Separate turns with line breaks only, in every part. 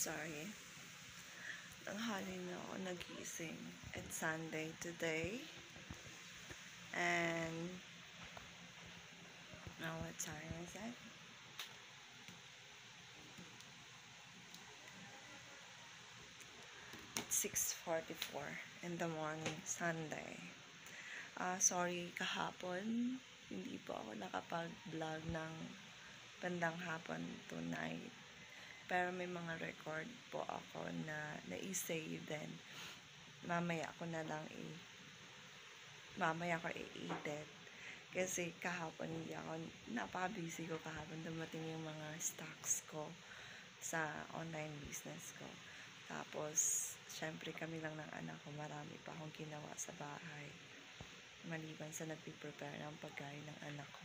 Sorry. Tanghali na ako nagising. It's Sunday today. And now what time is it? It's 6:44 in the morning, Sunday. Sorry, kahapon hindi po ako nakapag-vlog ng bandang hapon tonight. Pero may mga record po ako na na-save din. Mamaya ko i-edit. Kasi kahapon hindi ako, napaka-busy ko kahapon. Dumating yung mga stocks ko sa online business ko. Tapos, syempre kami lang ng anak ko, marami pa akong ginawa sa bahay. Maliban sa nagpiprepare ng pagkain ng anak ko.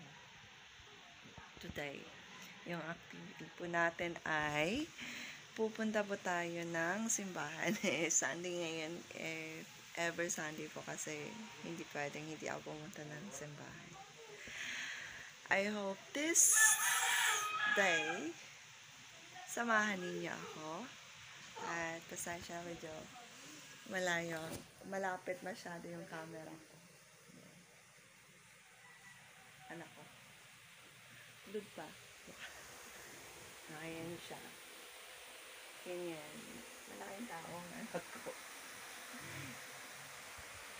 Today, yung activity po natin ay pupunta po tayo ng simbahan. Sunday ngayon, ever Sunday po kasi hindi pwedeng hindi ako pumunta ng simbahan. I hope this day samahan ninyo ako. At pasensya medyo malayo, malapit masyado yung camera ko. Anak ko. Good pa. Ayan siya. Ganyan. Malaking tao ang anak ko.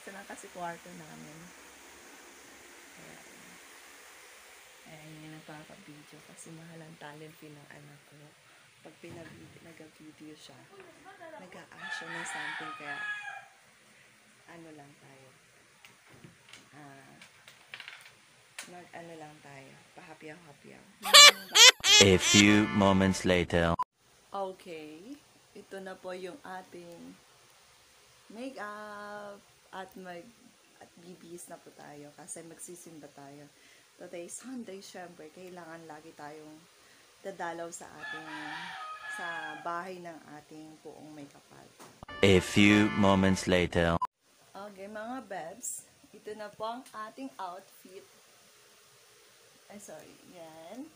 Isa lang kasi kwarto namin. Ayan yung nagpapabideo kasi mahal ang talent fee ng anak ko. Pag nag-video siya, nag-a-action ng something kaya ano lang tayo. Ano lang tayo. Pahapyaw-hapyaw.
A few moments later.
Okay. Ito na po yung ating makeup at bibihis na po tayo kasi magsisimba tayo. Today Sunday, syempre, kailangan lagi tayong dadalaw sa bahay ng ating poong may kapal.
A few moments later.
Okay, mga bebs. Ito na po ang ating outfit. Ay, sorry. Yan.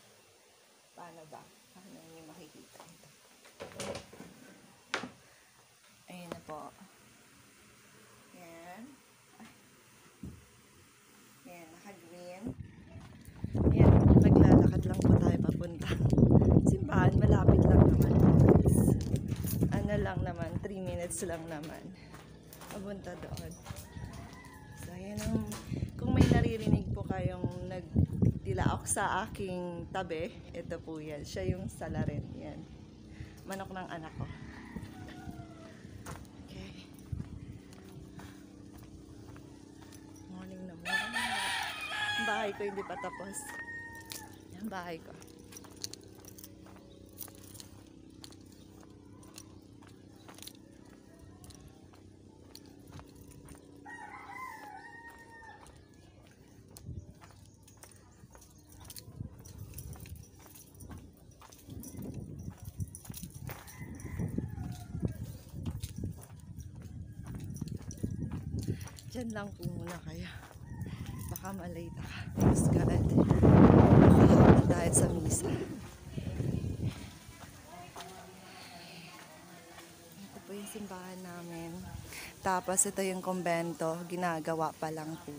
Paano ba? Paano nyo makikita ito? Ayan na po. Yan. Yan. Naka-green. Yan. Naglalakad lang po tayo papunta. Simbahan. Malapit lang naman. Ano lang naman. 3 minutes lang naman. Papunta doon. So, yan ang... Kung may naririnig po kayong nagdilaok sa aking tabi, ito po yan. Siya yung salarin. Yan. Manok ng anak ko. Okay. Morning na morning. Ang bahay ko hindi pa tapos. Ang bahay ko. Diyan lang po muna kaya baka malate ka. Mas God. Makahapon tayo sa misa. Ito po yung simbahan namin. Tapos ito yung kumbento. Ginagawa pa lang po.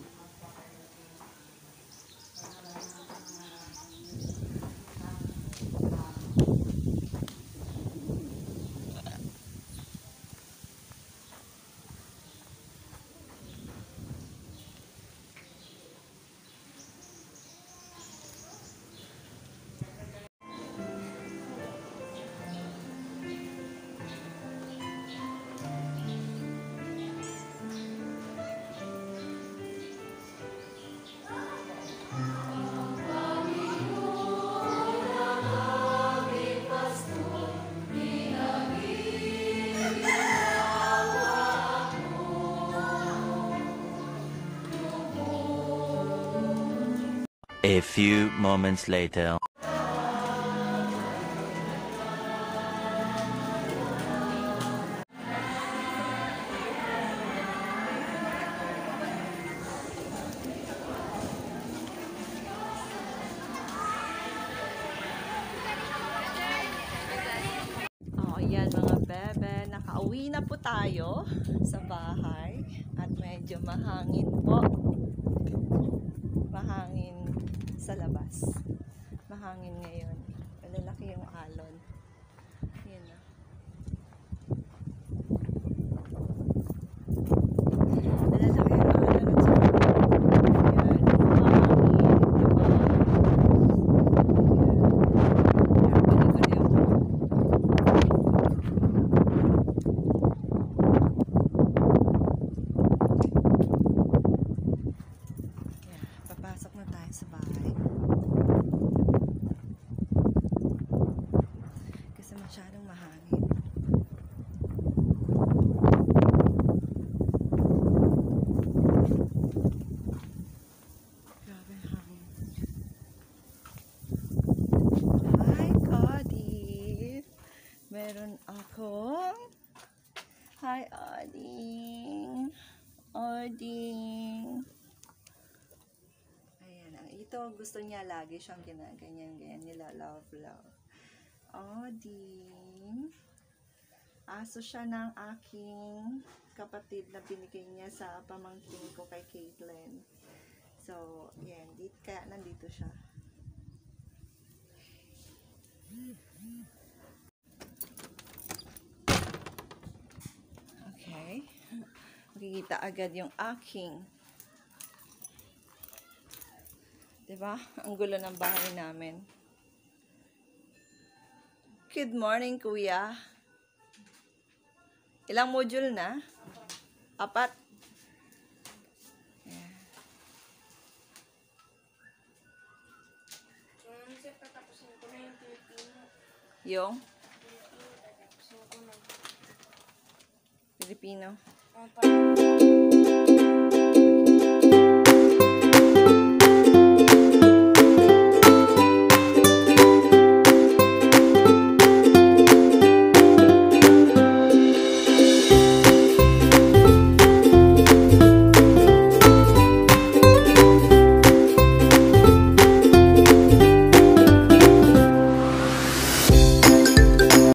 A few moments later.
Yan Uwi na po tayo sa bahay at medyo mahangin po. Mahangin sa labas. Mahangin ngayon. Malalaki yung alon. Yan na. Malalaki yung alon at saka yan, mahangin. Papasok na tayo sa bahay. Kasi masyadong mahangin. Grabe ang hangin. Hi, Cody! Meron akong... Hi, Oding! Oding! Ito, gusto niya lagi siyang ginaganyan-ganyan nila. Love. Oding. Aso siya ng aking kapatid na binigay niya sa pamangkin ko kay Caitlin. So, yan. Kaya nandito siya. Okay. Makikita agad yung aking. Diba? Ang gulo ng bahay namin. Good morning, kuya. Ilang module na? 4? Yeah. Yung? Filipino.